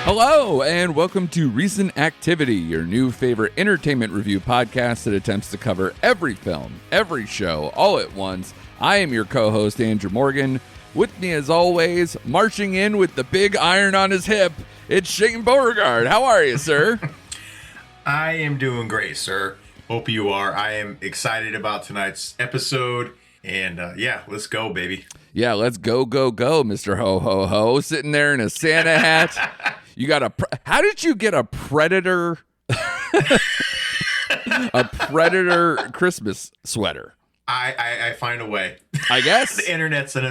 Hello, and welcome to Recent Activity, your new favorite entertainment review podcast that attempts to cover every film, every show, all at once. I am your co-host, Andrew Morgan. With me, as always, marching in with the big iron on his hip, it's Shane Beauregard. How are you, sir? I am doing great, sir. Hope you are. I am excited about tonight's episode, and let's go, baby. Yeah, let's go, Mr. Ho Ho Ho, sitting there in a Santa hat. You got how did you get a Predator Christmas sweater? I find a way. I guess the internet's an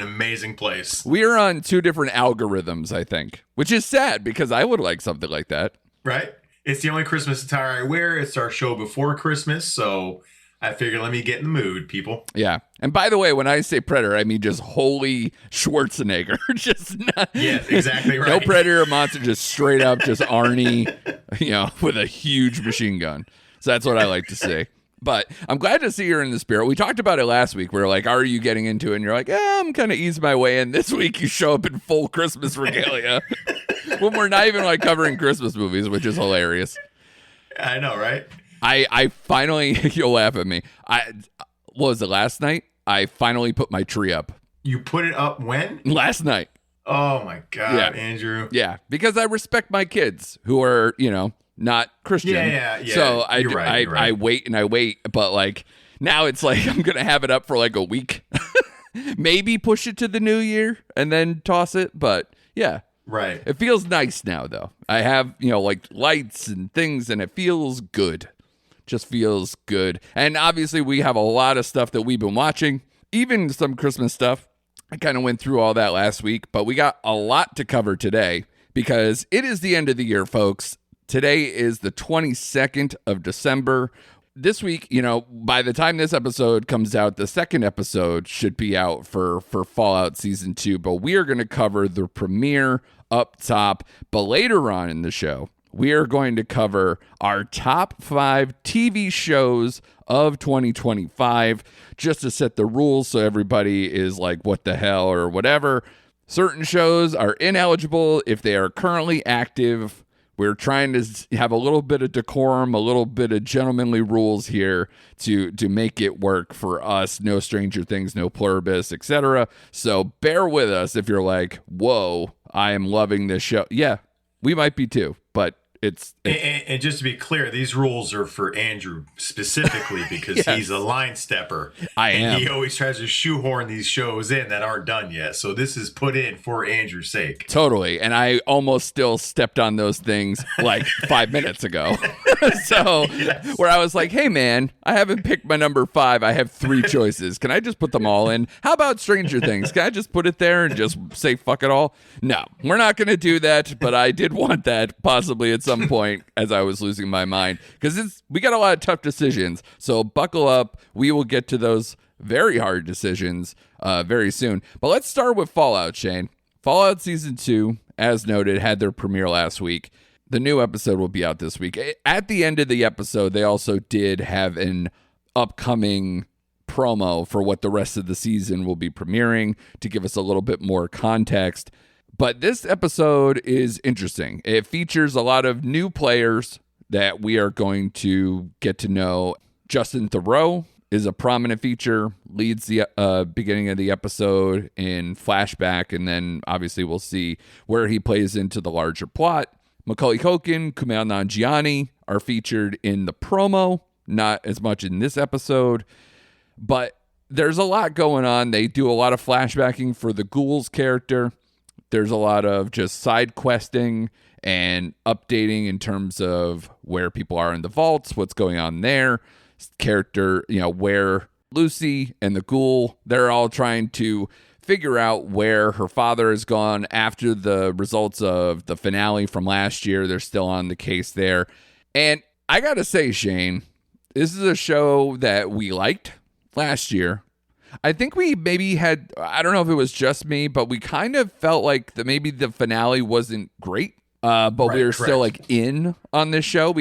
amazing place. We are on two different algorithms, I think, which is sad because I would like something like that. Right? It's the only Christmas attire I wear. It's our show before Christmas, so I figured let me get in the mood, people. Yeah. And by the way, when I say Predator, I mean just holy Schwarzenegger. Just not, yes, exactly right. No Predator monster, just straight up, just Arnie, with a huge machine gun. So that's what I like to say. But I'm glad to see you're in the spirit. We talked about it last week. We were like, are you getting into it? And you're like, I'm kind of easing my way in. This week you show up in full Christmas regalia when we're not even like covering Christmas movies, which is hilarious. I know, right? I finally, you'll laugh at me. What was it, last night? I finally put my tree up. You put it up when? Last night. Oh my God, yeah. Andrew. Yeah, because I respect my kids who are, not Christian. Yeah. So you're right. I wait and I wait, but like now it's like I'm gonna have it up for like a week, maybe push it to the new year and then toss it. But yeah, right. It feels nice now though. I have like lights and things, and it feels good. Just feels good. And obviously we have a lot of stuff that we've been watching, even some Christmas stuff. I kind of went through all that last week, but we got a lot to cover today because it is the end of the year, folks. Today is the 22nd of December. This week, by the time this episode comes out, the second episode should be out for Fallout Season 2, but we are going to cover the premiere up top. But later on in the show, we are going to cover our top 5 TV shows of 2025, just to set the rules so everybody is like, what the hell or whatever. Certain shows are ineligible if they are currently active. We're trying to have a little bit of decorum, a little bit of gentlemanly rules here to make it work for us. No Stranger Things, no Pluribus, etc. So bear with us if you're like, whoa, I am loving this show. Yeah, we might be too, but it's and just to be clear, these rules are for Andrew specifically because yes. He's a line stepper. I am. He always tries to shoehorn these shows in that aren't done yet. So this is put in for Andrew's sake. Totally. And I almost still stepped on those things like 5 minutes ago. So yes. Where I was like, hey man, I haven't picked my number 5. I have 3 choices. Can I just put them all in? How about Stranger Things? Can I just put it there and just say fuck it all? No, we're not going to do that. But I did want that possibly at some point as I was losing my mind, because we got a lot of tough decisions. So buckle up. We will get to those very hard decisions very soon. But let's start with Fallout, Shane. Fallout Season 2, as noted, had their premiere last week. The new episode will be out this week. At the end of the episode, they also did have an upcoming promo for what the rest of the season will be premiering to give us a little bit more context. But this episode is interesting. It features a lot of new players that we are going to get to know. Justin Theroux is a prominent feature, leads the beginning of the episode in flashback, and then obviously we'll see where he plays into the larger plot. Macaulay Culkin, Kumail Nanjiani are featured in the promo, not as much in this episode, but there's a lot going on. They do a lot of flashbacking for the Ghouls character. There's a lot of just side questing and updating in terms of where people are in the vaults, what's going on there. Character, where Lucy and the ghoul, they're all trying to figure out where her father has gone after the results of the finale from last year. They're still on the case there. And I got to say, Shane, this is a show that we liked last year. I think we maybe had, I don't know if it was just me, but we kind of felt like maybe the finale wasn't great. But right, we were correct. Still like in on this show.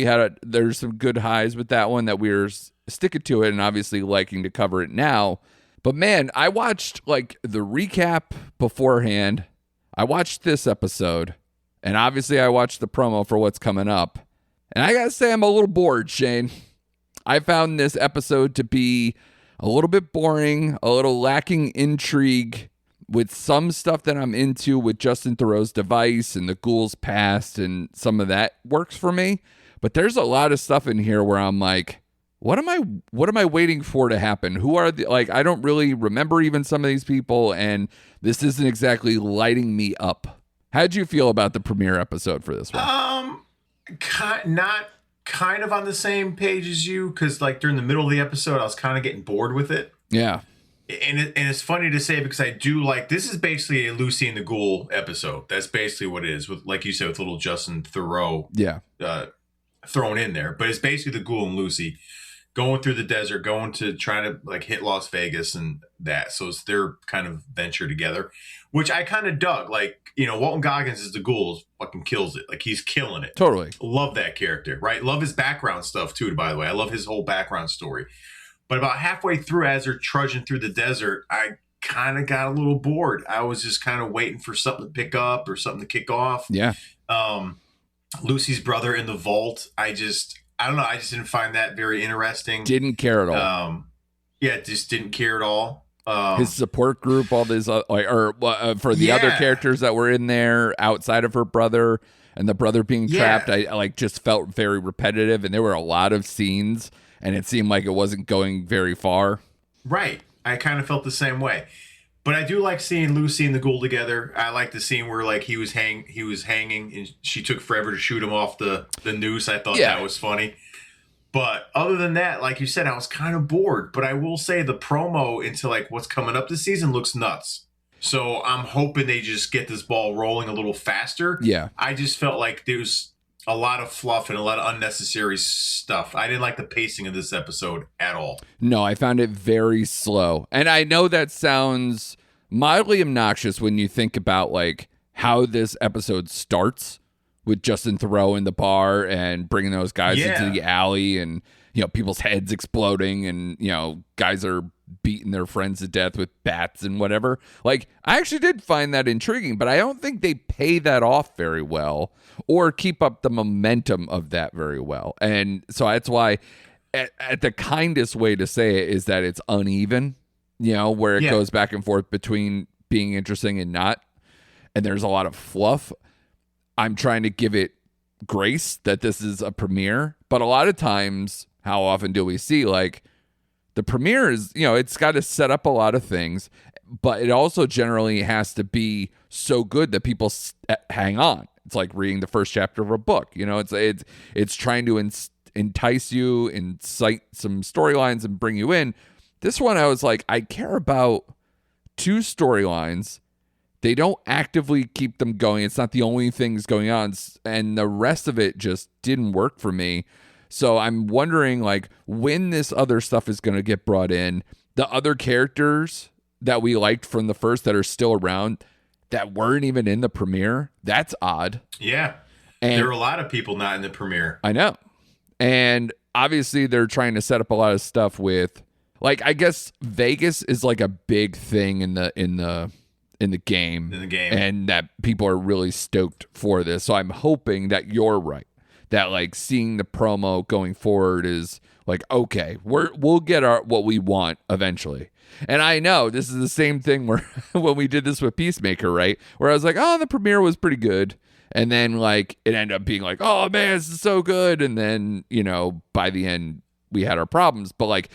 There's some good highs with that one that we were sticking to it and obviously liking to cover it now. But man, I watched like the recap beforehand. I watched this episode And obviously I watched the promo for what's coming up. And I gotta say I'm a little bored, Shane. I found this episode to be a little bit boring, a little lacking intrigue with some stuff that I'm into with Justin Theroux's device and the Ghouls Past, and some of that works for me. But there's a lot of stuff in here where I'm like, what am I waiting for to happen? Who are the, like, I don't really remember even some of these people, and this isn't exactly lighting me up. How'd you feel about the premiere episode for this one? Not kind of on the same page as you, because like during the middle of the episode, I was kind of getting bored with it. Yeah. And it's funny to say because I do like, this is basically a Lucy and the Ghoul episode. That's basically what it is, with, like you said, with little Justin Theroux thrown in there. But it's basically the Ghoul and Lucy going through the desert, going to try to like hit Las Vegas and that. So it's their kind of venture together, which I kind of dug. Like, you know, Walton Goggins as the Ghouls fucking kills it. Like, he's killing it. Totally. Love that character, right? Love his background stuff too, by the way. I love his whole background story. But about halfway through, as they're trudging through the desert, I kind of got a little bored. I was just kind of waiting for something to pick up or something to kick off. Yeah. Lucy's brother in the vault. I don't know. I just didn't find that very interesting. Didn't care at all. Just didn't care at all. His support group, all this, for the other characters that were in there outside of her brother and the brother being trapped, I like just felt very repetitive, and there were a lot of scenes, and it seemed like it wasn't going very far. Right. I kind of felt the same way. But I do like seeing Lucy and the Ghoul together. I like the scene where like he was hanging and she took forever to shoot him off the noose. I thought that was funny. But other than that, like you said, I was kind of bored. But I will say the promo into like what's coming up this season looks nuts. So I'm hoping they just get this ball rolling a little faster. Yeah. I just felt like there was a lot of fluff and a lot of unnecessary stuff. I didn't like the pacing of this episode at all. No, I found it very slow. And I know that sounds mildly obnoxious when you think about like how this episode starts with Justin Theroux in the bar and bringing those guys into the alley, and, you know, people's heads exploding, and, you know, guys are beating their friends to death with bats and whatever. Like, I actually did find that intriguing, but I don't think they pay that off very well or keep up the momentum of that very well. And so that's why at the kindest way to say it is that it's uneven, you know, where it goes back and forth between being interesting and not. And there's a lot of fluff. I'm trying to give it grace that this is a premiere, but a lot of times, how often do we see like the premiere is, you know, it's got to set up a lot of things, but it also generally has to be so good that people hang on. It's like reading the first chapter of a book, you know, it's trying to entice you, incite some storylines and bring you in. This one, I was like, I care about two storylines. They don't actively keep them going. It's not the only things going on. And the rest of it just didn't work for me. So I'm wondering, like, when this other stuff is going to get brought in, the other characters that we liked from the first that are still around that weren't even in the premiere, that's odd. Yeah. And there are a lot of people not in the premiere. I know. And obviously they're trying to set up a lot of stuff with, like, I guess Vegas is like a big thing in the game, and that people are really stoked for this. So I'm hoping that you're right, that like seeing the promo going forward is like, okay, we'll get what we want eventually. And I know this is the same thing where when we did this with Peacemaker, right, where I was like, oh, the premiere was pretty good, and then like it ended up being like, oh man, this is so good, and then, you know, by the end we had our problems, but like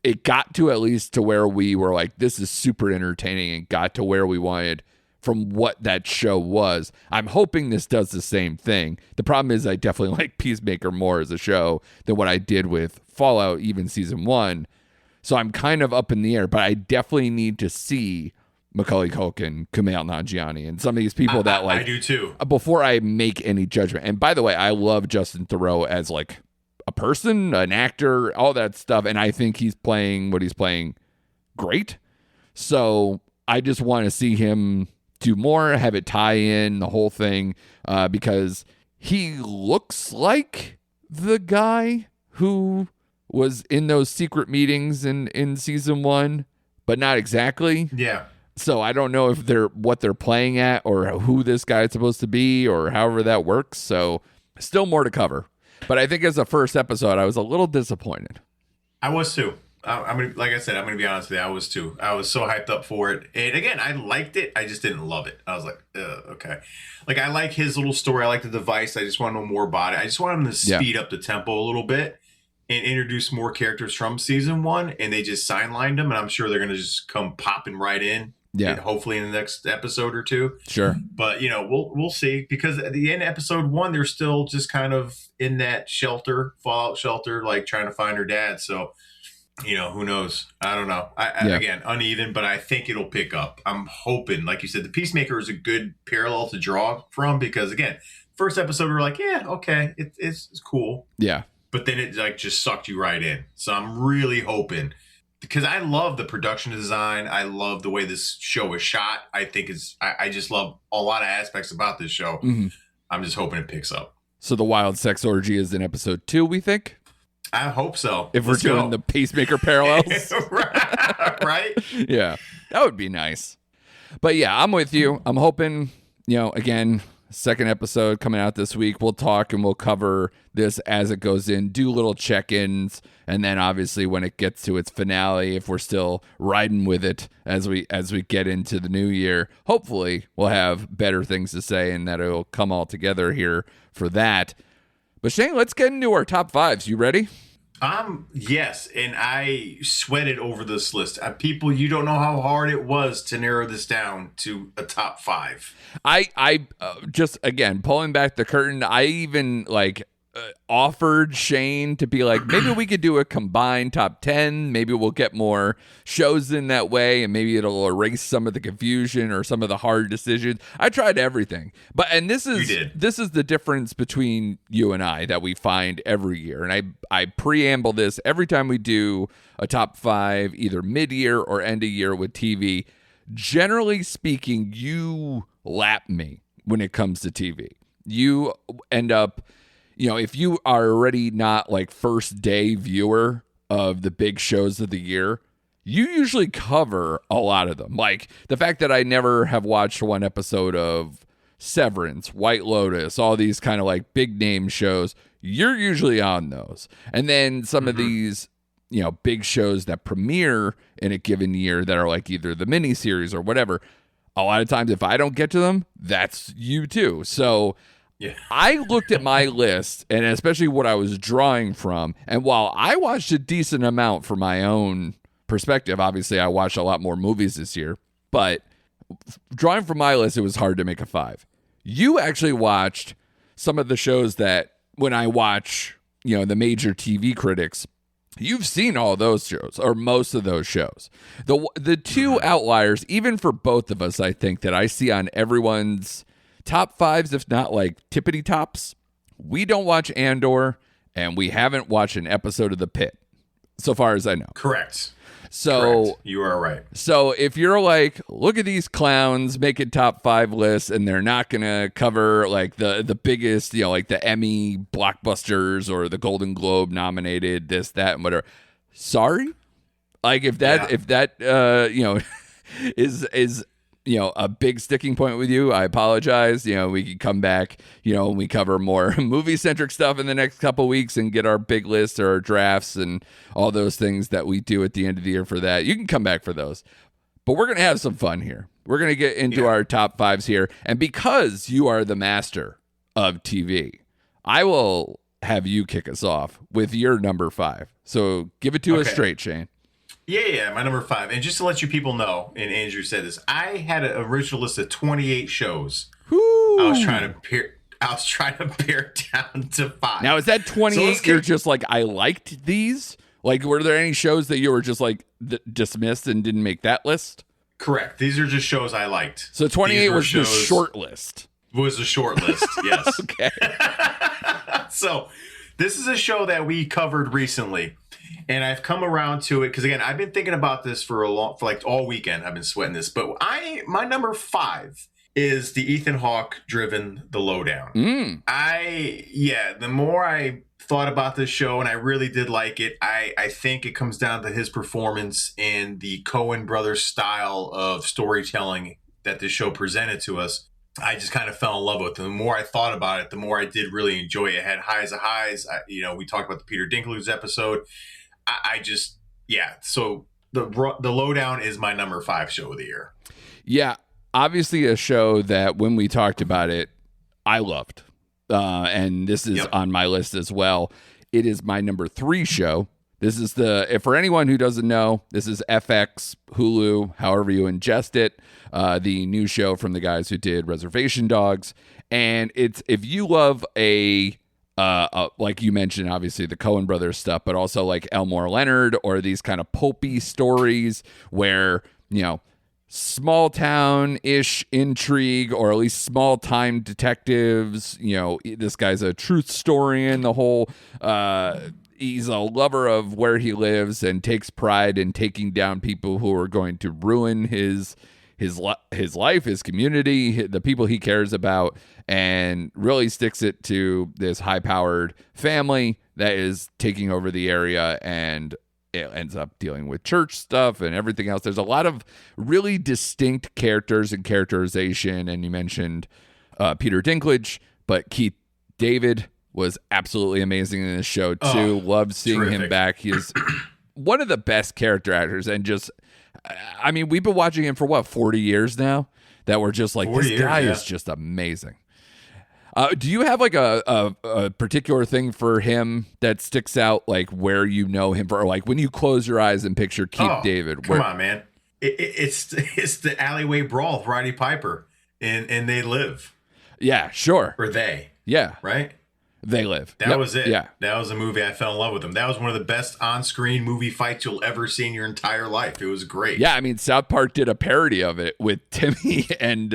it got to at least to where we were like, this is super entertaining, and got to where we wanted from what that show was. I'm hoping this does the same thing. The problem is I definitely like Peacemaker more as a show than what I did with Fallout, even season 1. So I'm kind of up in the air, but I definitely need to see Macaulay Culkin, Kumail Nanjiani, and some of these people that like, I do too, before I make any judgment. And by the way, I love Justin Theroux as like a person, an actor, all that stuff. And I think he's playing what he's playing great. So I just want to see him do more, have it tie in the whole thing, because he looks like the guy who was in those secret meetings in season 1, but not exactly. Yeah. So I don't know if what they're playing at or who this guy is supposed to be or however that works. So still more to cover. But I think as a first episode, I was a little disappointed. I was too. I'm gonna, like I said, I'm gonna be honest with you. I was too. I was so hyped up for it, and again, I liked it. I just didn't love it. I was like, okay. Like I like his little story. I like the device. I just want to know more about it. I just want him to speed up the tempo a little bit and introduce more characters from season 1. And they just sidelined them, and I'm sure they're gonna just come popping right in. Yeah. And hopefully in the next episode or 2. Sure. But we'll see, because at the end of episode 1, they're still just kind of in that fallout shelter, like trying to find her dad. So. Who knows? I don't know. Again, uneven, but I think it'll pick up. I'm hoping, like you said, the Peacemaker is a good parallel to draw from, because again, first episode we're like, yeah, okay, it's cool. Yeah. But then it like just sucked you right in. So I'm really hoping, because I love the production design. I love the way this show is shot. I think I just love a lot of aspects about this show. Mm-hmm. I'm just hoping it picks up. So the wild sex orgy is in episode 2, we think? I hope so. If we're doing the Peacemaker parallels. Right? Yeah, that would be nice. But yeah, I'm with you. I'm hoping, again, second episode coming out this week. We'll talk and we'll cover this as it goes in, do little check-ins. And then obviously when it gets to its finale, if we're still riding with it as we get into the new year, hopefully we'll have better things to say and that it'll come all together here for that. But Shane, let's get into our top 5s. You ready? Yes, and I sweated over this list. People, you don't know how hard it was to narrow this down to a top 5. I just, again, pulling back the curtain, I even offered Shane to be like, maybe we could do a combined top 10. Maybe we'll get more shows in that way, and maybe it'll erase some of the confusion or some of the hard decisions. I tried everything, and this is the difference between you and I that we find every year. And I preamble this every time we do a top 5, either mid-year or end of year with TV. Generally speaking, you lap me when it comes to TV. You end up, if you are already not first day viewer of the big shows of the year, you usually cover a lot of them. Like the fact that I never have watched one episode of Severance, White Lotus, all these kind of big name shows, you're usually on those. And then some of these, big shows that premiere in a given year that are either the miniseries or whatever, a lot of times if I don't get to them, that's you too. So yeah. I looked at my list, and especially what I was drawing from, and while I watched a decent amount for my own perspective, obviously I watched a lot more movies this year, but drawing from my list, it was hard to make a 5. You actually watched some of the shows that when I watch, the major TV critics, you've seen all those shows or most of those shows. The two outliers, even for both of us, I think that I see on everyone's top 5s, if not tippity tops, we don't watch Andor, and we haven't watched an episode of The Pitt, so far as I know. Correct. So correct. You are right. So if you're look at these clowns making top 5 lists, and they're not gonna cover the biggest, the Emmy blockbusters or the Golden Globe nominated this, that, and whatever. Sorry, if that is a big sticking point with you, I apologize. We can come back, and we cover more movie-centric stuff in the next couple weeks and get our big list or our drafts and all those things that we do at the end of the year for that. You can come back for those. But we're going to have some fun here. We're going to get into our top 5s here. And because you are the master of TV, I will have you kick us off with your number 5. So give it to us straight, Shane. Yeah, my number 5. And just to let you people know, and Andrew said this, I had an original list of 28 shows. Woo. I was trying to pare it down to 5. Now, is that 28 you're just I liked these? Were there any shows that you were just dismissed and didn't make that list? Correct. These are just shows I liked. So 28 was the short list. Was the short list, yes. Okay. So this is a show that we covered recently. And I've come around to it because, again, I've been thinking about this for all weekend. I've been sweating this. But my number 5 is the Ethan Hawke driven The Lowdown. The more I thought about this show, and I really did like it, I think it comes down to his performance and the Coen brothers style of storytelling that this show presented to us. I just kind of fell in love with it. The more I thought about it, the more I did really enjoy it. It had highs of highs. We talked about the Peter Dinklage episode. So the Lowdown is my number 5 show of the year. Yeah, obviously a show that when we talked about it, I loved. And this is on my list as well. It is my number 3 show. This is for anyone who doesn't know, this is FX, Hulu, however you ingest it, the new show from the guys who did Reservation Dogs. And it's, if you love like you mentioned, obviously the Coen brothers stuff, but also like Elmore Leonard or these kind of pulpy stories where, small town-ish intrigue, or at least small-time detectives. This guy's a truth historian. The whole he's a lover of where he lives and takes pride in taking down people who are going to ruin his life, his community, the people he cares about, and really sticks it to this high-powered family that is taking over the area, and it ends up dealing with church stuff and everything else. There's a lot of really distinct characters and characterization, and you mentioned Peter Dinklage, but Keith David was absolutely amazing in this show too. Loved seeing him back. He's one of the best character actors, and just, we've been watching him for 40 years now, that we're just like, this guy is just amazing. Do you have like a particular thing for him that sticks out, like where you know him for, or like when you close your eyes and picture Keith David? Come on, man. It's the alleyway brawl with Roddy Piper and They Live. Yeah, sure. Or They. Yeah. Right? They Live. That was it. Yeah. That was a movie I fell in love with him. That was one of the best on-screen movie fights you'll ever see in your entire life. It was great. Yeah, South Park did a parody of it with Timmy and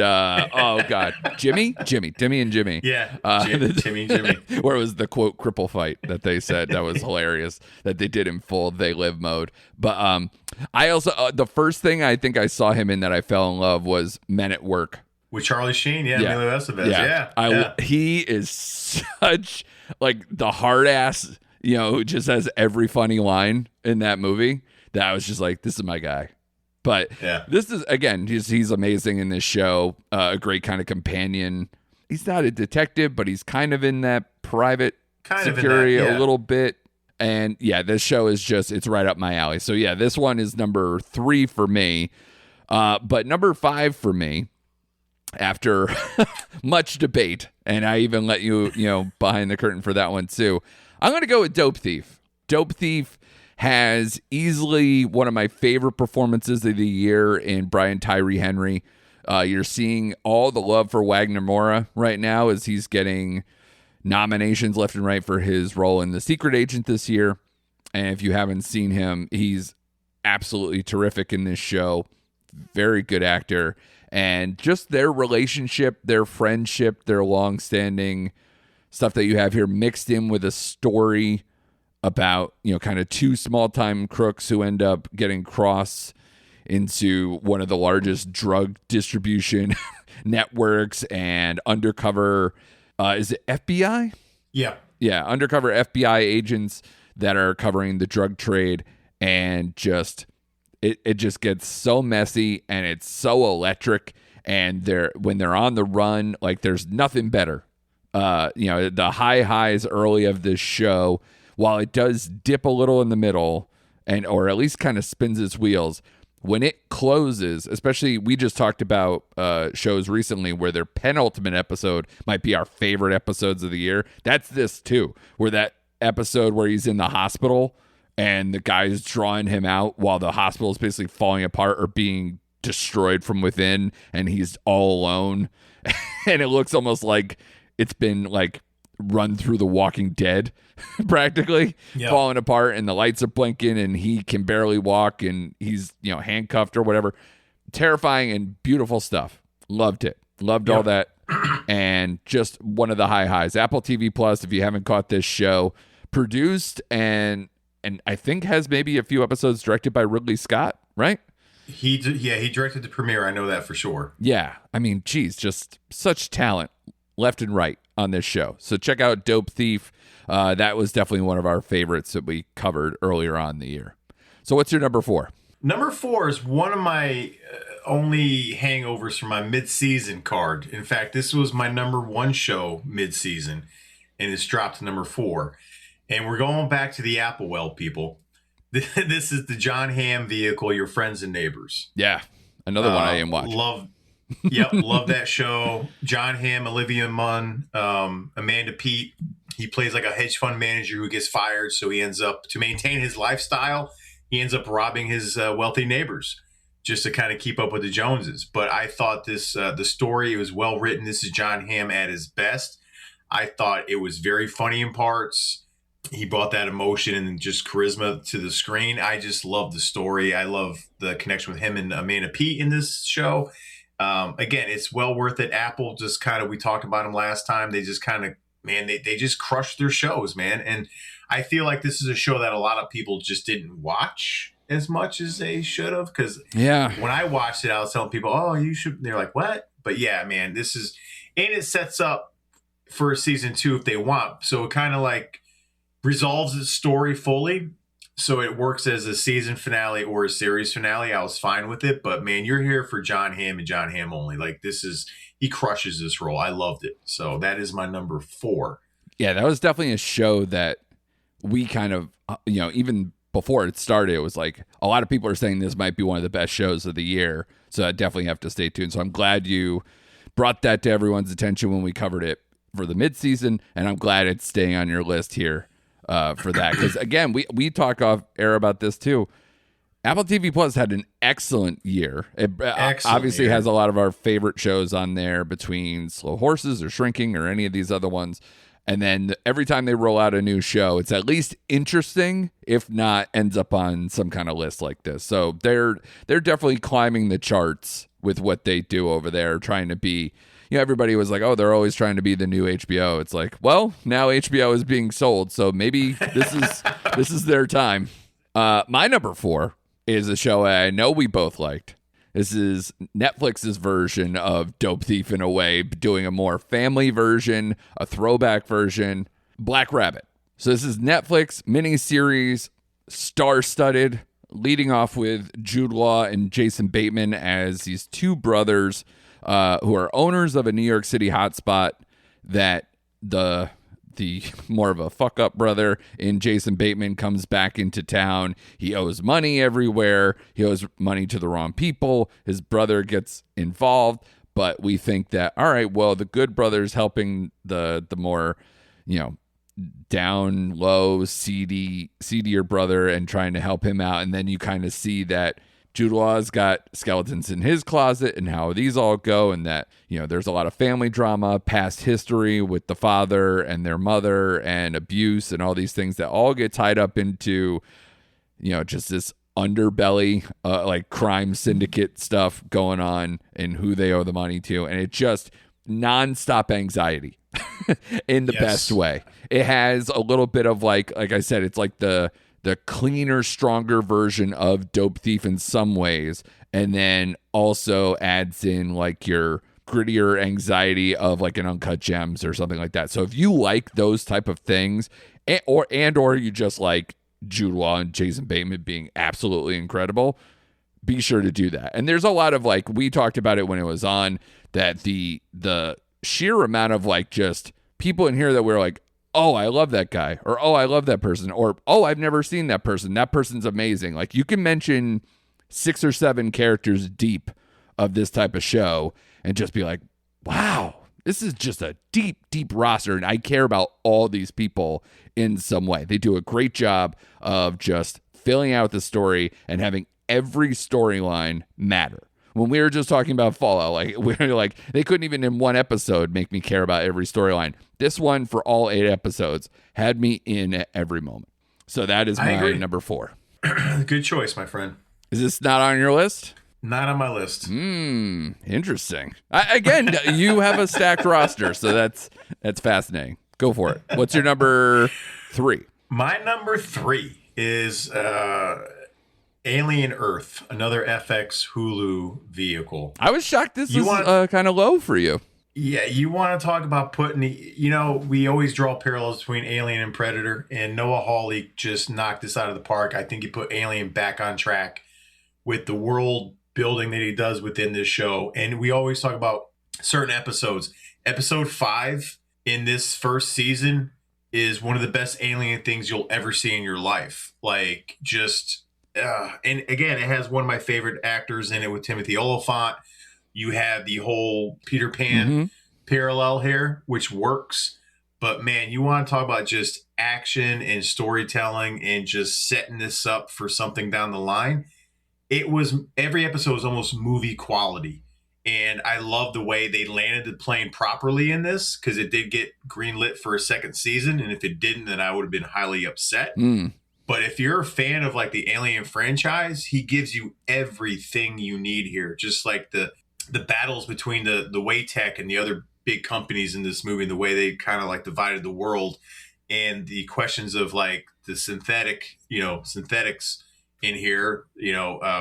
Timmy and Jimmy. Yeah, Timmy and Jimmy. Where it was the quote cripple fight that they said. That was hilarious that they did in full They Live mode. But I also the first thing I think I saw him in that I fell in love was Men at Work. With Charlie Sheen, Emilio Estevez, he is such like the hard ass, who just has every funny line in that movie. That I was just like, this is my guy. But this is, again, he's amazing in this show. A great kind of companion. He's not a detective, but he's kind of in that private security a little bit. And this show is it's right up my alley. So this one is number 3 for me. But number 5 for me, after much debate, and I even let you behind the curtain for that one too, I'm going to go with Dope Thief. Dope Thief has easily one of my favorite performances of the year in Brian Tyree Henry. You're seeing all the love for Wagner Moura right now as he's getting nominations left and right for his role in The Secret Agent this year. And if you haven't seen him, he's absolutely terrific in this show. Very good actor. And just their relationship, their friendship, their long-standing stuff that you have here mixed in with a story about, kind of 2 small-time crooks who end up getting crossed into one of the largest drug distribution networks and undercover, is it FBI? Yeah. Yeah, undercover FBI agents that are covering the drug trade, and just... It just gets so messy, and it's so electric, and when they're on the run, like there's nothing better. The high highs early of this show, while it does dip a little in the middle, or at least kind of spins its wheels, when it closes, especially we just talked about shows recently where their penultimate episode might be our favorite episodes of the year. That's this too, where that episode where he's in the hospital and the guy's drawing him out while the hospital is basically falling apart or being destroyed from within, and he's all alone. And it looks almost like it's been like run through The Walking Dead, practically falling apart, and the lights are blinking, and he can barely walk, and he's handcuffed or whatever. Terrifying and beautiful stuff. Loved it. Loved all that. And just one of the high highs. Apple TV Plus, if you haven't caught this show, produced and I think has maybe a few episodes directed by Ridley Scott, right? He directed the premiere. I know that for sure. Yeah. I mean, geez, just such talent left and right on this show. So check out Dope Thief. That was definitely one of our favorites that we covered earlier on in the year. So what's your number 4? Number 4 is one of my only hangovers from my mid-season card. In fact, this was my number 1 show mid-season, and it's dropped to number 4. And we're going back to the Applewell people. This is the Jon Hamm vehicle, Your Friends and Neighbors. Yeah, another one I didn't watch. Love that show. Jon Hamm, Olivia Munn, Amanda Peet. He plays like a hedge fund manager who gets fired, so he ends up, to maintain his lifestyle, he ends up robbing his wealthy neighbors just to kind of keep up with the Joneses. But I thought the story, it was well written. This is Jon Hamm at his best. I thought it was very funny in parts. He brought that emotion and just charisma to the screen. I just love the story. I love the connection with him and Amanda Peet in this show. Again, it's well worth it. Apple just kind of, we talked about them last time. They just kind of, man, they just crush their shows, man. And I feel like this is a show that a lot of people just didn't watch as much as they should have. Because when I watched it, I was telling people, oh, you should. They're like, what? But yeah, man, this is, and it sets up for a season 2 if they want. So it kind of like resolves the story fully. So it works as a season finale or a series finale. I was fine with it. But man, you're here for Jon Hamm and Jon Hamm only. Like he crushes this role. I loved it. So that is my number 4. Yeah, that was definitely a show that we kind of, even before it started, it was like a lot of people are saying this might be one of the best shows of the year. So I definitely have to stay tuned. So I'm glad you brought that to everyone's attention when we covered it for the midseason. And I'm glad it's staying on your list here for that. Because again, we talk off air about this too. Apple TV Plus had an excellent year. It obviously has a lot of our favorite shows on there, between Slow Horses or Shrinking or any of these other ones. And then every time they roll out a new show, it's at least interesting, if not ends up on some kind of list like this. So they're definitely climbing the charts with what they do over there, trying to be, everybody was like, oh, they're always trying to be the new HBO. It's like, well, now HBO is being sold, so maybe this is their time. My number 4 is a show I know we both liked. This is Netflix's version of Dope Thief in a way, doing a more family version, a throwback version, Black Rabbit. So this is Netflix miniseries, star-studded, leading off with Jude Law and Jason Bateman as these 2 brothers who are owners of a New York City hotspot that the more of a fuck up brother in Jason Bateman comes back into town. He owes money everywhere. He owes money to the wrong people. His brother gets involved, but we think that, all right, well, the good brother's helping the more, down low, seedier brother and trying to help him out. And then you kind of see that Jude Law's got skeletons in his closet and how these all go, and that, there's a lot of family drama, past history with the father and their mother and abuse and all these things that all get tied up into, just this underbelly, like crime syndicate stuff going on and who they owe the money to. And it just nonstop anxiety in the best way. It has a little bit of like I said, it's like the cleaner, stronger version of Dope Thief in some ways, and then also adds in like your grittier anxiety of like an Uncut Gems or something like that. So if you like those type of things, or you just like Jude Law and Jason Bateman being absolutely incredible, be sure to do that. And there's a lot of like, we talked about it when it was on, that the sheer amount of like just people in here that we're like, oh, I love that guy, or oh, I love that person, or oh, I've never seen that person. That person's amazing. Like you can mention 6 or 7 characters deep of this type of show and just be like, wow, this is just a deep, deep roster. And I care about all these people in some way. They do a great job of just filling out the story and having every storyline matter. When we were just talking about Fallout, like we were like, they couldn't even in one episode make me care about every storyline. This one, for all 8 episodes, had me in at every moment. So that is my number 4. Good choice, my friend. Is this not on your list? Not on my list. Interesting. Again, you have a stacked roster, so that's fascinating. Go for it. What's your number 3? My number 3 is Alien Earth, another FX Hulu vehicle. I was shocked this is kind of low for you. Yeah, you want to talk about putting, we always draw parallels between Alien and Predator, and Noah Hawley just knocked this out of the park. I think he put Alien back on track with the world building that he does within this show. And we always talk about certain episodes. Episode 5 in this first season is one of the best Alien things you'll ever see in your life. Like, just, and again, it has one of my favorite actors in it with Timothy Olyphant. You have the whole Peter Pan parallel here, which works. But man, you want to talk about just action and storytelling and just setting this up for something down the line. Every episode was almost movie quality. And I love the way they landed the plane properly in this, because it did get greenlit for a second season. And if it didn't, then I would have been highly upset. But if you're a fan of like the Alien franchise, he gives you everything you need here. Just like the battles between the Waytech and the other big companies in this movie, the way they kind of like divided the world, and the questions of like the synthetics in here,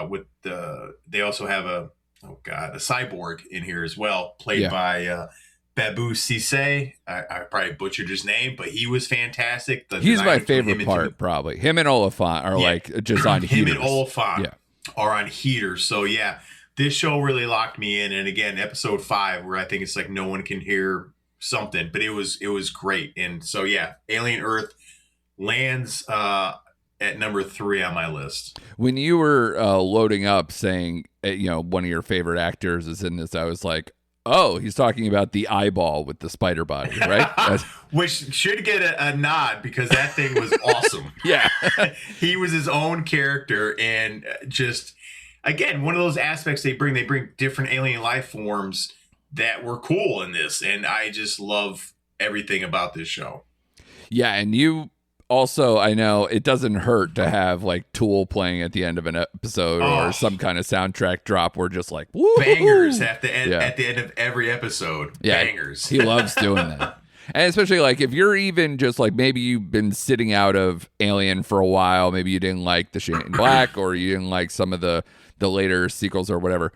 with they also have a cyborg in here as well, played by Babu Cisse. I probably butchered his name, but he was fantastic. He's my favorite part, probably. Him and Olyphant are like just on heaters. Him and Olyphant are on heaters. So yeah, this show really locked me in. And again, episode 5, where I think it's like no one can hear something, but it was great. And so yeah, Alien Earth lands at number 3 on my list. When you were loading up saying, one of your favorite actors is in this, I was like, oh, he's talking about the eyeball with the spider body, right? Which should get a nod, because that thing was awesome. Yeah. He was his own character, and just, again, one of those aspects they bring different alien life forms that were cool in this. And I just love everything about this show. Yeah. And you also, I know it doesn't hurt to have like Tool playing at the end of an episode or some kind of soundtrack drop. We're just like, woo, bangers at the end of every episode. Yeah, bangers. He loves doing that. And especially like if you're even just like, maybe you've been sitting out of Alien for a while, maybe you didn't like the Shane Black, or you didn't like some of the later sequels or whatever.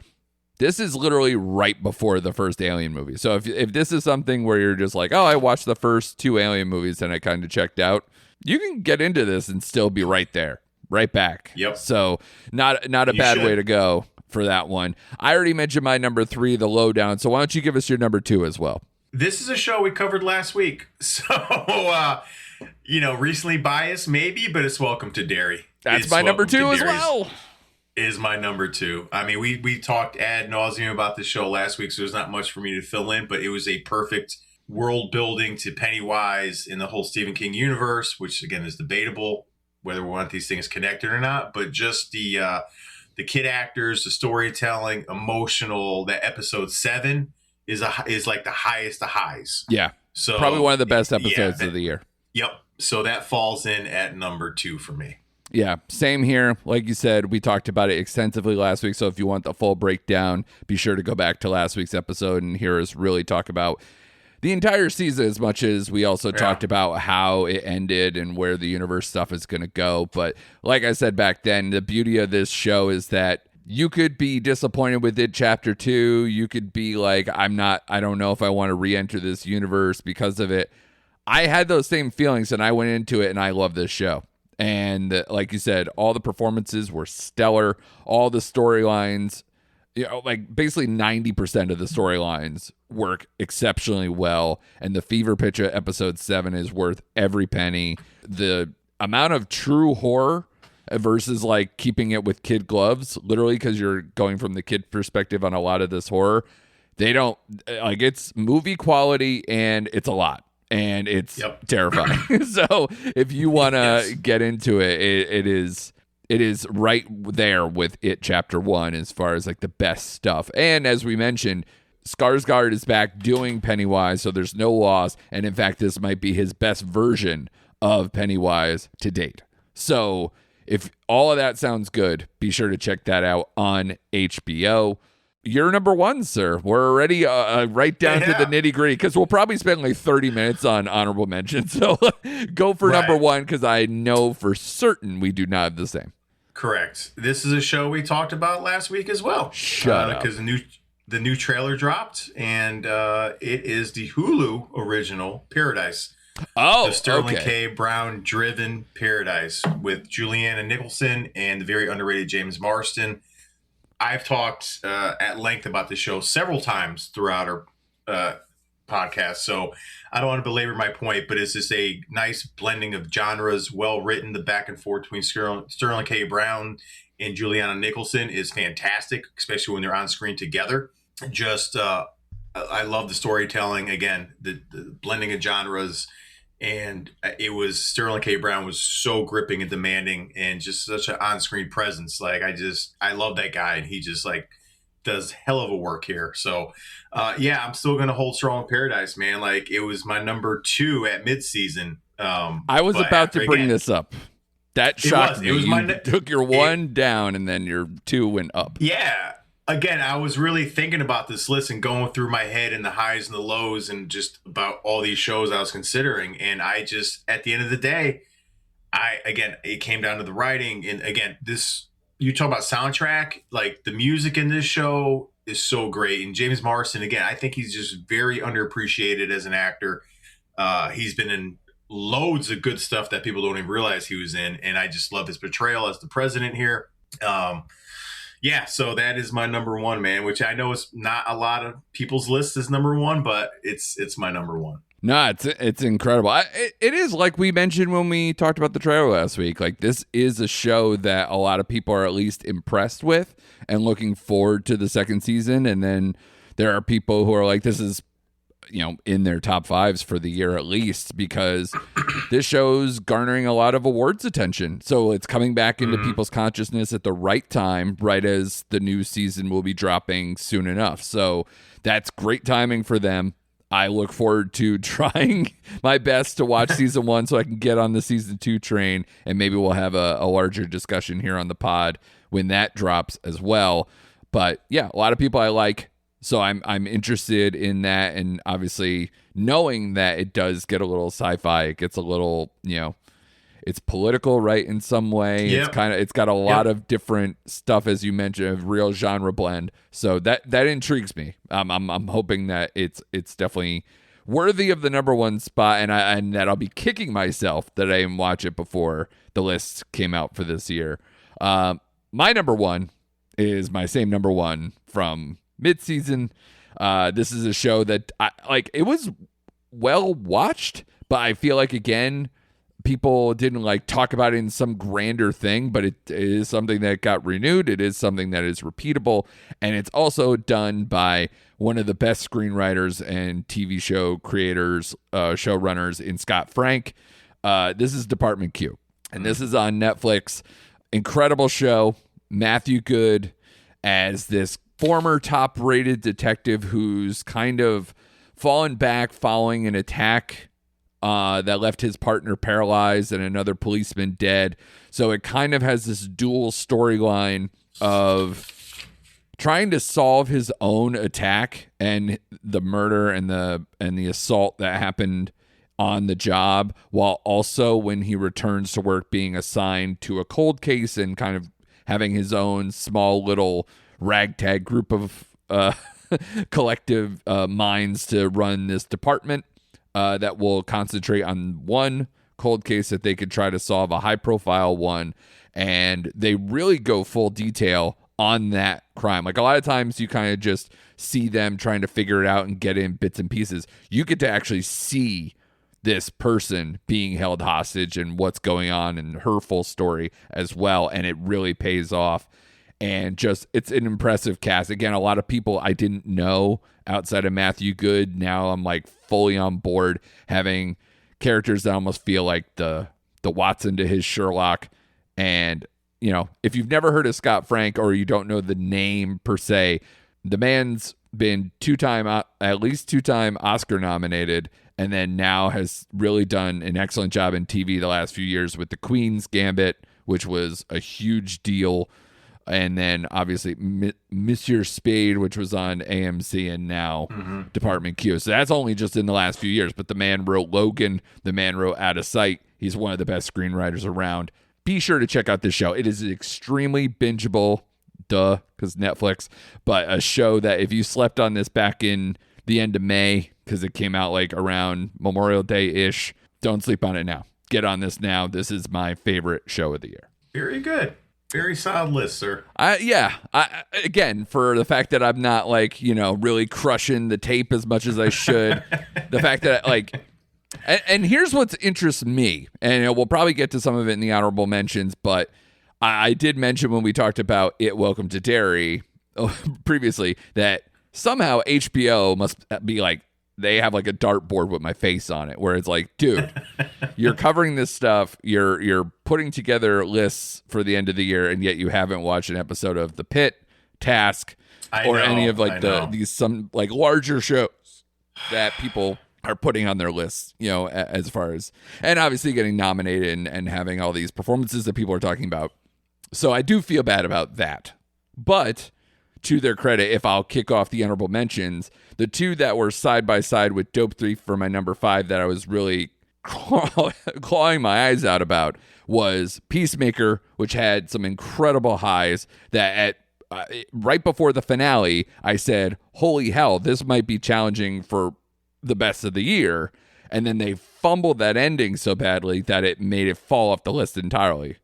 This is literally right before the first Alien movie. So if this is something where you're just like, oh, I watched the first 2 Alien movies and I kind of checked out, you can get into this and still be right there, right back. Yep. So not a bad way to go for that one. I already mentioned my number 3, The Lowdown. So why don't you give us your number 2 as well? This is a show we covered last week. So, recently biased maybe, but it's Welcome to Derry. That's my number 2 as well. Is my number 2. I mean, we talked ad nauseum about this show last week, so there's not much for me to fill in, but it was a perfect world building to Pennywise in the whole Stephen King universe, which again is debatable whether we want these things connected or not. But just the kid actors, the storytelling, emotional. That episode 7 is like the highest of highs. Yeah, so probably one of the best episodes of the year. Yep. So that falls in at number 2 for me. Yeah, same here. Like you said, we talked about it extensively last week. So if you want the full breakdown, be sure to go back to last week's episode and hear us really talk about the entire season, as much as we also talked about how it ended and where the universe stuff is going to go. But like I said back then, the beauty of this show is that you could be disappointed with it, chapter 2. You could be like, I don't know if I want to re-enter this universe because of it. I had those same feelings and I went into it and I love this show. And like you said, all the performances were stellar. All the storylines, like basically 90% of the storylines work exceptionally well. And the fever pitch of episode 7 is worth every penny. The amount of true horror versus like keeping it with kid gloves, literally, because you're going from the kid perspective on a lot of this horror. They don't like, it's movie quality and it's a lot. And it's terrifying. So if you want to get into it, it is right there with it chapter 1 as far as like the best stuff. And as we mentioned, Skarsgård is back doing Pennywise, so there's no loss. And in fact, this might be his best version of Pennywise to date. So if all of that sounds good, be sure to check that out on HBO. You're number 1, sir. We're already right down to the nitty gritty, because we'll probably spend like 30 minutes on honorable mention. So go for number 1, because I know for certain we do not have the same. Correct. This is a show we talked about last week as well. Shut up. Because the new trailer dropped, and it is the Hulu original Paradise. Oh, the Sterling K. Brown driven Paradise with Juliana Nicholson and the very underrated James Marsden. I've talked at length about this show several times throughout our podcast, so I don't want to belabor my point, but it's just a nice blending of genres, well written. The back and forth between Sterling K. Brown and Juliana Nicholson is fantastic, especially when they're on screen together. Just I love the storytelling. Again, the blending of genres, and it was Sterling K. Brown was so gripping and demanding, and just such an on-screen presence. Like I love that guy, and he just like does hell of a work here. So I'm still gonna hold strong in Paradise, man. Like it was my number 2 at midseason. I was about to bring this up. That shocked me. You took your 1 down, and then your 2 went up. Yeah. Again, I was really thinking about this list and going through my head and the highs and the lows and just about all these shows I was considering. And I just, at the end of the day, it came down to the writing. And again, you talk about soundtrack, like the music in this show is so great. And James Marsden, again, I think he's just very underappreciated as an actor. He's been in loads of good stuff that people don't even realize he was in. And I just love his portrayal as the president here. So that is my number 1, man, which I know is not a lot of people's list is number 1, but it's my number 1. No, it's incredible. It is like we mentioned when we talked about the trailer last week. Like this is a show that a lot of people are at least impressed with and looking forward to the second season. And then there are people who are like, this is, in their top 5s for the year at least, because this show's garnering a lot of awards attention. So it's coming back into people's consciousness at the right time, right as the new season will be dropping soon enough. So that's great timing for them. I look forward to trying my best to watch season 1 so I can get on the season 2 train, and maybe we'll have a larger discussion here on the pod when that drops as well. But yeah, a lot of people I like. So I'm interested in that, and obviously knowing that it does get a little sci-fi, it gets a little, it's political, right, in some way. Yep. It's got a lot of different stuff, as you mentioned, a real genre blend. So that intrigues me. I'm hoping that it's definitely worthy of the number 1 spot, and that I'll be kicking myself that I didn't watch it before the list came out for this year. My number 1 is my same number 1 from mid-season. This is a show that it was well watched, but I feel like, again, people didn't talk about it in some grander thing, but it is something that got renewed. It is something that is repeatable, and it's also done by one of the best screenwriters and TV show creators, showrunners in Scott Frank. This is Department Q, and this is on Netflix. Incredible show. Matthew Goode as this former top-rated detective who's kind of fallen back following an attack that left his partner paralyzed and another policeman dead. So it kind of has this dual storyline of trying to solve his own attack and the murder and the assault that happened on the job, while also when he returns to work being assigned to a cold case and kind of having his own small little ragtag group of collective minds to run this department that will concentrate on one cold case that they could try to solve, a high-profile one, and they really go full detail on that crime. Like a lot of times you kind of just see them trying to figure it out and get in bits and pieces. You get to actually see this person being held hostage and what's going on and her full story as well, and it really pays off. And just, it's an impressive cast. Again, a lot of people I didn't know outside of Matthew Goode. Now I'm fully on board, having characters that almost feel like the Watson to his Sherlock. And, if you've never heard of Scott Frank or you don't know the name per se, the man's been at least two-time Oscar nominated, and then now has really done an excellent job in TV the last few years with The Queen's Gambit, which was a huge deal. And then obviously Monsieur Spade, which was on AMC, and now Department Q. So that's only just in the last few years. But the man wrote Logan. The man wrote Out of Sight. He's one of the best screenwriters around. be sure to check out this show. It is extremely bingeable, because Netflix, but a show that if you slept on this back in the end of May, because it came out like around Memorial Day-ish, don't sleep on it now. Get on this now. This is my favorite show of the year. Very good. Very solid list, sir. Again, for the fact that I'm not like, really crushing the tape as much as I should, the fact that and here's what interests me, and we'll probably get to some of it in the honorable mentions, but I did mention when we talked about Welcome to Derry previously that somehow HBO must be like, they have like a dartboard with my face on it, where it's like, dude, you're covering this stuff, you're putting together lists for the end of the year, and yet you haven't watched an episode of The Pitt, Task, any of like these some like larger shows that people are putting on their lists, as far as, and obviously getting nominated and having all these performances that people are talking about. So I do feel bad about that. But to their credit, if I'll kick off the honorable mentions, the two that were side by side with Dope Thief for my number 5 that I was really clawing my eyes out about was Peacemaker, which had some incredible highs that right before the finale, I said, holy hell, this might be challenging for the best of the year. And then they fumbled that ending so badly that it made it fall off the list entirely.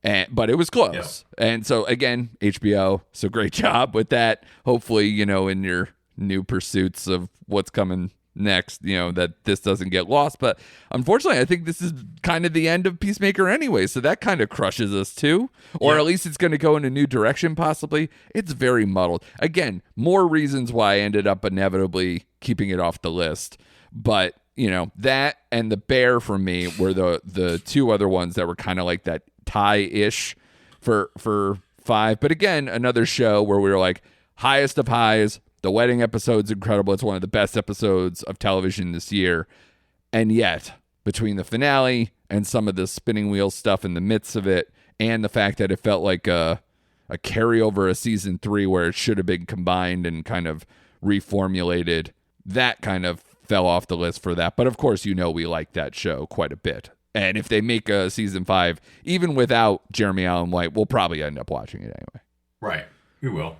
But it was close. Yeah. And so again, HBO, so great job with that. Hopefully, in your new pursuits of what's coming next, that this doesn't get lost. But unfortunately, I think this is kind of the end of Peacemaker anyway. So that kind of crushes us too. Or at least it's going to go in a new direction, possibly. It's very muddled. Again, more reasons why I ended up inevitably keeping it off the list. But, that and The Bear for me were the two other ones that were kind of like that tie-ish for 5. But again, another show where we were like, highest of highs. The wedding episode's incredible. It's one of the best episodes of television this year. And yet, between the finale and some of the spinning wheel stuff in the midst of it, and the fact that it felt like a carryover of season 3 where it should have been combined and kind of reformulated, that kind of fell off the list for that. But of course, we like that show quite a bit. And if they make a season 5, even without Jeremy Allen White, we'll probably end up watching it anyway. Right. We will.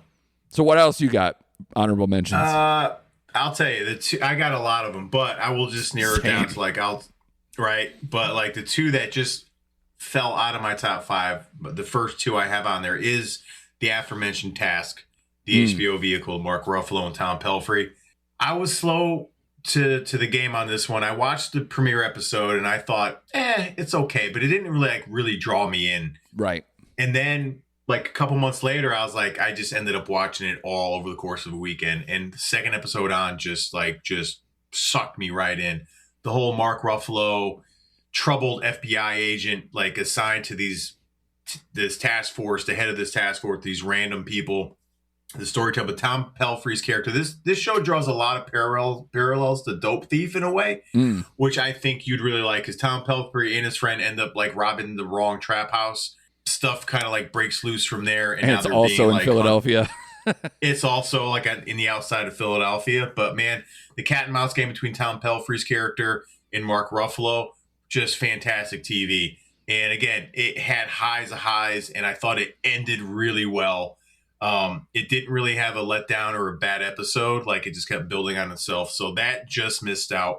So what else you got? Honorable mentions. I'll tell you, I got a lot of them, but I will just narrow it down to but like the two that just fell out of my top 5, but the first two I have on there is the aforementioned Task, the HBO vehicle, Mark Ruffalo and Tom Pelphrey. I was slow to the game on this one. I watched the premiere episode and I thought, it's okay, but it didn't really draw me in. Right. And then like a couple months later, I was like, I just ended up watching it all over the course of a weekend. And the second episode on just sucked me right in. The whole Mark Ruffalo, troubled FBI agent, like assigned to this task force, the head of this task force, these random people. The storytelling, but Tom Pelphrey's character, this show draws a lot of parallels to Dope Thief in a way, which I think you'd really like, because Tom Pelphrey and his friend end up like robbing the wrong trap house. Stuff kind of like breaks loose from there, and now it's also in Philadelphia. It's also like in the outside of Philadelphia. But man, the cat and mouse game between Tom Pelphrey's character and Mark Ruffalo, just fantastic TV. And again, it had highs of highs, and I thought it ended really well. It didn't really have a letdown or a bad episode. Like, it just kept building on itself. So that just missed out.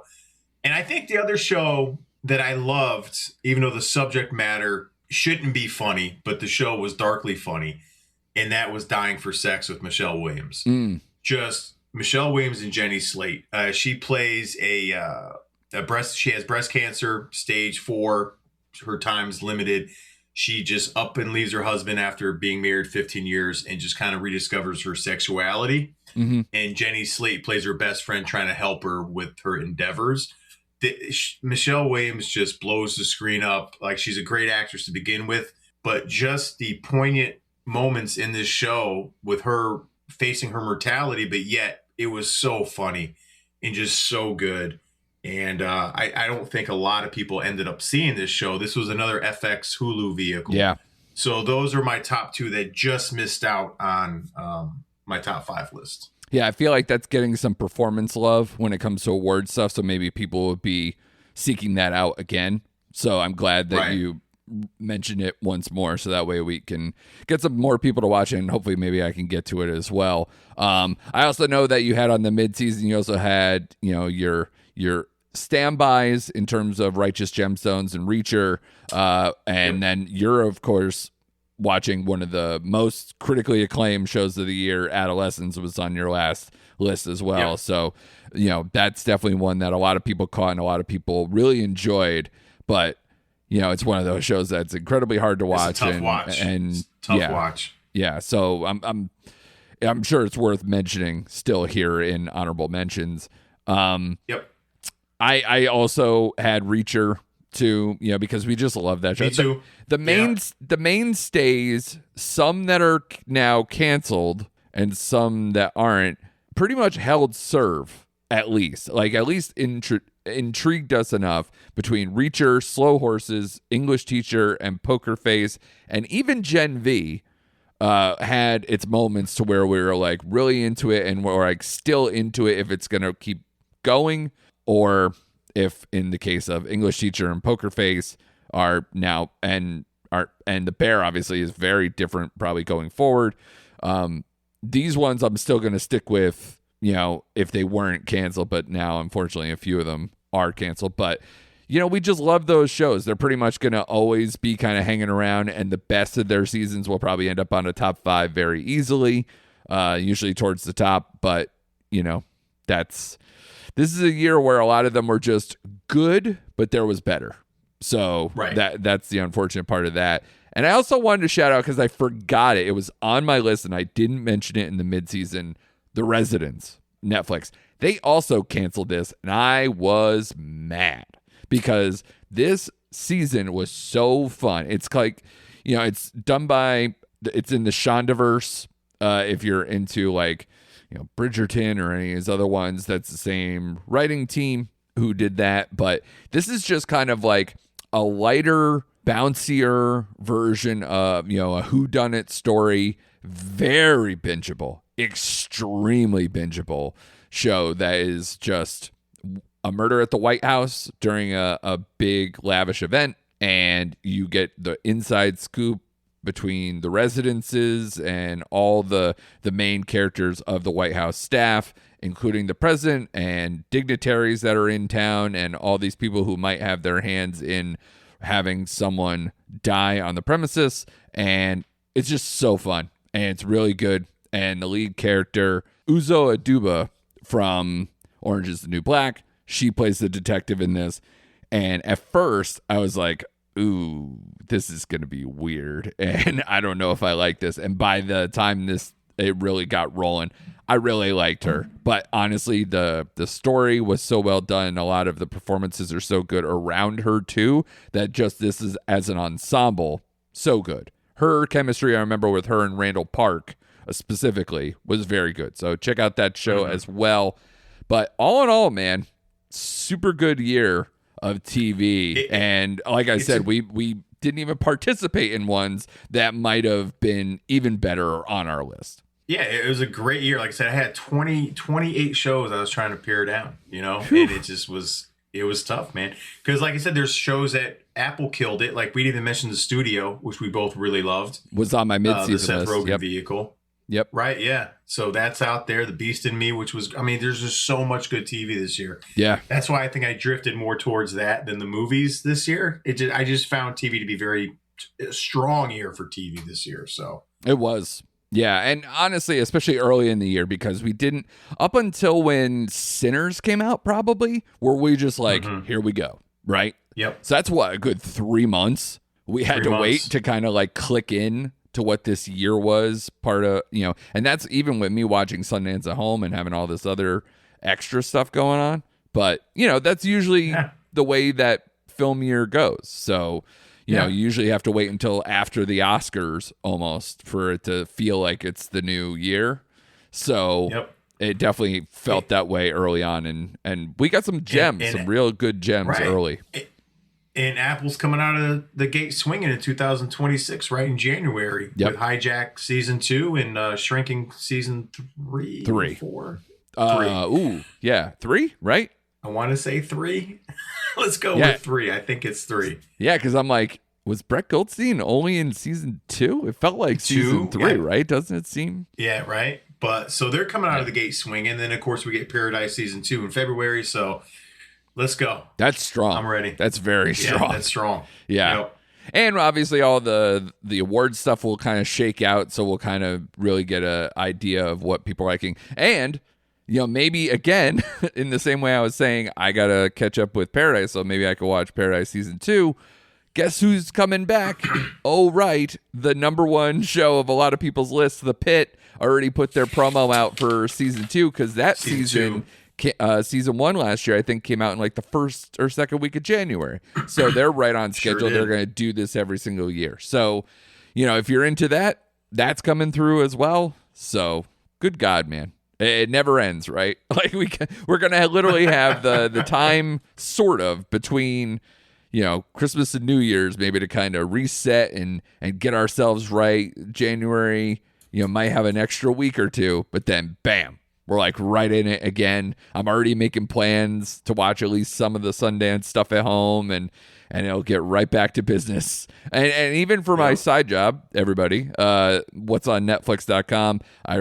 And I think the other show that I loved, even though the subject matter shouldn't be funny, but the show was darkly funny, and that was Dying for Sex with Michelle Williams. Just Michelle Williams and Jenny Slate. She plays she has breast cancer, stage 4. Her time's limited. She just up and leaves her husband after being married 15 years and just kind of rediscovers her sexuality. And Jenny Slate plays her best friend trying to help her with her endeavors. Michelle Williams just blows the screen up. Like, she's a great actress to begin with, but just the poignant moments in this show with her facing her mortality, but yet it was so funny and just so good. And I don't think a lot of people ended up seeing this show. This was another FX Hulu vehicle. Yeah. So those are my top 2 that just missed out on my top 5 list. Yeah, I feel like that's getting some performance love when it comes to award stuff. So maybe people would be seeking that out again. So I'm glad that you mention it once more, so that way we can get some more people to watch it, and hopefully maybe I can get to it as well. I also know that you had on the mid-season, you also had, your standbys in terms of Righteous Gemstones and Reacher, and then you're, of course, watching one of the most critically acclaimed shows of the year. Adolescence was on your last list as well. Yep. So, that's definitely one that a lot of people caught and a lot of people really enjoyed, but it's one of those shows that's incredibly hard to watch. It's a tough watch. And tough watch. Yeah. So I'm sure it's worth mentioning still here in honorable mentions. Yep. I also had Reacher too, because we just love that show. Me too. The mainstays, some that are now canceled and some that aren't, pretty much held serve, at least intrigued us enough between Reacher, Slow Horses, English Teacher, and Poker Face, and even Gen V had its moments to where we were like really into it, and we're like still into it if it's gonna keep going, or if in the case of English Teacher and Poker Face are now and The Bear obviously is very different probably going forward. These ones I'm still gonna stick with, if they weren't canceled, but now unfortunately a few of them are canceled. But we just love those shows. They're pretty much going to always be kind of hanging around, and the best of their seasons will probably end up on a top 5 very easily, usually towards the top. But this is a year where a lot of them were just good, but there was better. So that's the unfortunate part of that. And I also wanted to shout out, because I forgot it was on my list and I didn't mention it in the midseason, The Residents, Netflix. They also canceled this, and I was mad because this season was so fun. It's like, it's done by, it's in the Shondaverse. If you're into Bridgerton or any of his other ones, that's the same writing team who did that. But this is just kind of like a lighter, bouncier version of, a whodunit story. Very bingeable. Extremely bingeable show that is just a murder at the White House during a big lavish event, and you get the inside scoop between the residences and all the main characters of the White House staff, including the president and dignitaries that are in town and all these people who might have their hands in having someone die on the premises. And it's just so fun, and it's really good. And the lead character, Uzo Aduba from Orange is the New Black, she plays the detective in this. And at first, I was like, ooh, this is going to be weird, and I don't know if I like this. And by the time it really got rolling, I really liked her. But honestly, the story was so well done. A lot of the performances are so good around her too, that just this is as an ensemble, so good. Her chemistry, I remember with her and Randall Park specifically, was very good. So check out that show as well. But all in all, man, super good year of TV. And like I said, we didn't even participate in ones that might have been even better on our list. Yeah, it was a great year. Like I said, I had 28 shows I was trying to pare down, and it just was, it was tough, man. Because like I said, there's shows that Apple killed it. Like we didn't even mention The Studio, which we both really loved. Was on my mid-season the Seth list. Rogen vehicle. Yep. Right, yeah. So that's out there. The Beast in Me, which was, there's just so much good TV this year. Yeah. That's why I think I drifted more towards that than the movies this year. I just found TV to be very strong year for TV this year. So it was. Yeah. And honestly, especially early in the year, because we didn't, up until when Sinners came out, probably, were we just like, here we go. Right. Yep. So that's what, a good 3 months. We had to wait to kind of like click in to what this year was part of, and that's even with me watching Sundance at home and having all this other extra stuff going on. But, that's usually the way that film year goes. So, you usually have to wait until after the Oscars almost for it to feel like it's the new year. So it definitely felt that way early on. And we got some gems, some real good gems early. And Apple's coming out of the gate swinging in 2026, right in January, with Hijack season 2 and Shrinking season 3. 4. 3, right? I want to say 3. Let's go with 3. I think it's 3. Yeah, because I'm like, Was Brett Goldstein only in season 2? It felt like season 3, yeah. Right? Doesn't it seem? Yeah, right. But so they're coming out of the gate swinging. And then, of course, we get Paradise season 2 in February. So let's go. That's strong. I'm ready. That's very strong. Yeah, that's strong. Yeah. Yep. And obviously all the award stuff will kind of shake out. So we'll kind of really get an idea of what people are liking. And, maybe, again, in the same way I was saying, I got to catch up with Paradise. So maybe I could watch Paradise season 2. Guess who's coming back? Oh, right. The number one show of a lot of people's lists, The Pit, already put their promo out for season 2 because that season 1 last year, I think, came out in like the first or second week of January. So they're right on schedule. Sure. They're going to do this every single year. So, if you're into that, that's coming through as well. So good God, man. It never ends, right? Like we're going to literally have the time sort of between Christmas and New Year's maybe to kind of reset and get ourselves right. January, might have an extra week or two, but then bam, we're like right in it again. I'm already making plans to watch at least some of the Sundance stuff at home and it'll get right back to business. And even for my side job, everybody, what's on Netflix.com, I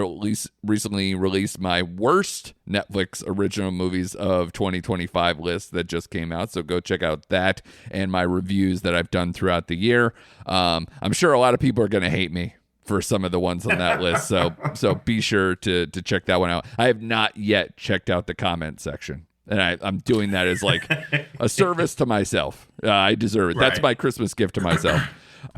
recently released my worst Netflix original movies of 2025 list that just came out. So go check out that and my reviews that I've done throughout the year. I'm sure a lot of people are going to hate me for some of the ones on that list. So be sure to check that one out. I have not yet checked out the comment section. And I'm doing that as like a service to myself. I deserve it. Right. That's my Christmas gift to myself.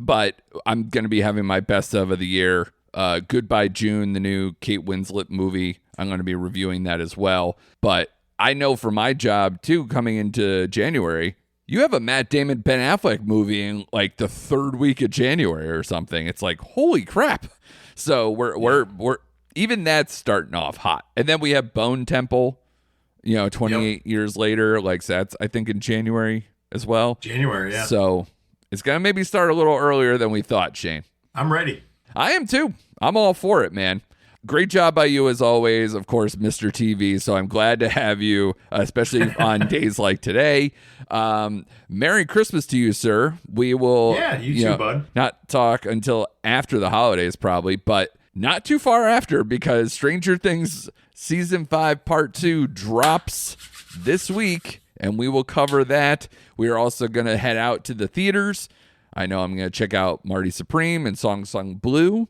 But I'm going to be having my best of the year. Goodbye June, the new Kate Winslet movie. I'm going to be reviewing that as well. But I know for my job, too, coming into January, you have a Matt Damon, Ben Affleck movie in like the third week of January or something. It's like, holy crap. So we're even that's starting off hot. And then we have Bone Temple. 28 years later, like that's, I think, in January as well. January, yeah. So it's going to maybe start a little earlier than we thought, Shane. I'm ready. I am too. I'm all for it, man. Great job by you as always, of course, Mr. TV. So I'm glad to have you, especially on days like today. Merry Christmas to you, sir. We will, you too, bud. Not talk until after the holidays, probably, but not too far after because Stranger Things Season 5 Part 2 drops this week, and we will cover that. We are also going to head out to the theaters. I know I'm going to check out Marty Supreme and Song Sung Blue.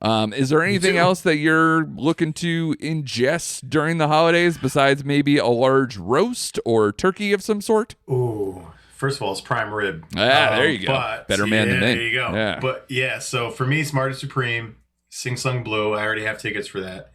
Is there anything else that you're looking to ingest during the holidays besides maybe a large roast or turkey of some sort? Ooh, first of all, it's prime rib. There you go. Better man than me. There you go. Yeah. But so for me, it's Marty Supreme, Sing Sung Blue. I already have tickets for that.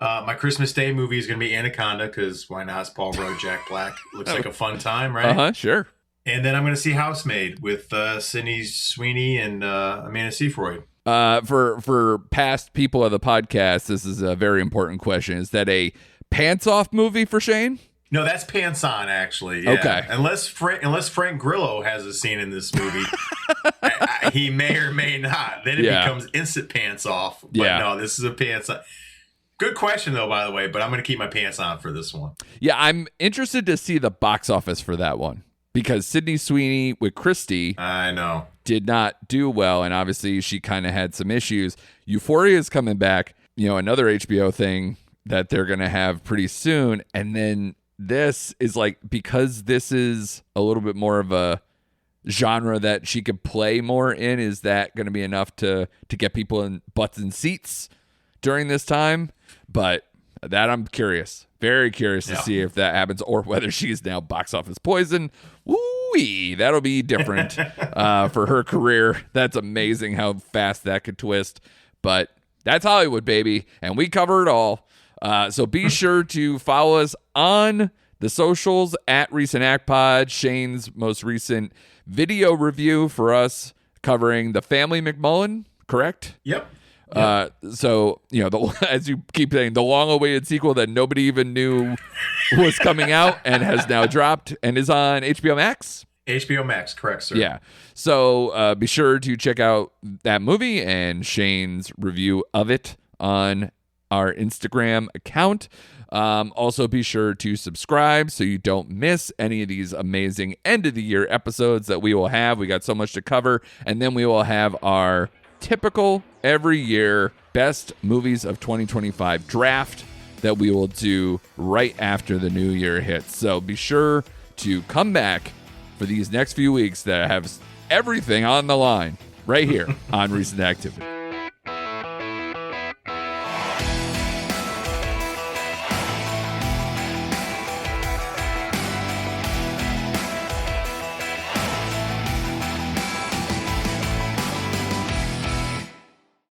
My Christmas Day movie is going to be Anaconda because why not? It's Paul Rudd, Jack Black. Looks like a fun time, right? Sure. And then I'm going to see Housemaid with Sydney Sweeney and Amanda Seyfried. For past people of the podcast, this is a very important question. Is that a pants off movie for Shane? No, that's pants on, actually. Yeah. Okay. Unless Frank Grillo has a scene in this movie, he may or may not. Then it becomes instant pants off. But no, this is a pants on. Good question, though, by the way, but I'm going to keep my pants on for this one. Yeah, I'm interested to see the box office for that one because Sydney Sweeney with Christy did not do well, and obviously she kind of had some issues. Euphoria is coming back, another HBO thing that they're going to have pretty soon, and then this is like, because this is a little bit more of a genre that she could play more in, is that going to be enough to get people in butts and seats during this time? But that I'm curious, very curious to see if that happens or whether she's now box office poison. Woo-wee, that'll be different for her career. That's amazing how fast that could twist. But that's Hollywood, baby, and we cover it all. So be sure to follow us on the socials at Recent Act Pod. Shane's most recent video review for us covering The Family McMullen, correct? Yep. So, as you keep saying, the long-awaited sequel that nobody even knew was coming out and has now dropped and is on HBO Max. HBO Max, correct, sir. Yeah. So be sure to check out that movie and Shane's review of it on our Instagram account. Also, be sure to subscribe so you don't miss any of these amazing end of the year episodes that we will have. We got so much to cover. And then we will have our typical every year best movies of 2025 draft that we will do right after the new year hits. So be sure to come back for these next few weeks that have everything on the line right here on Recent Activity.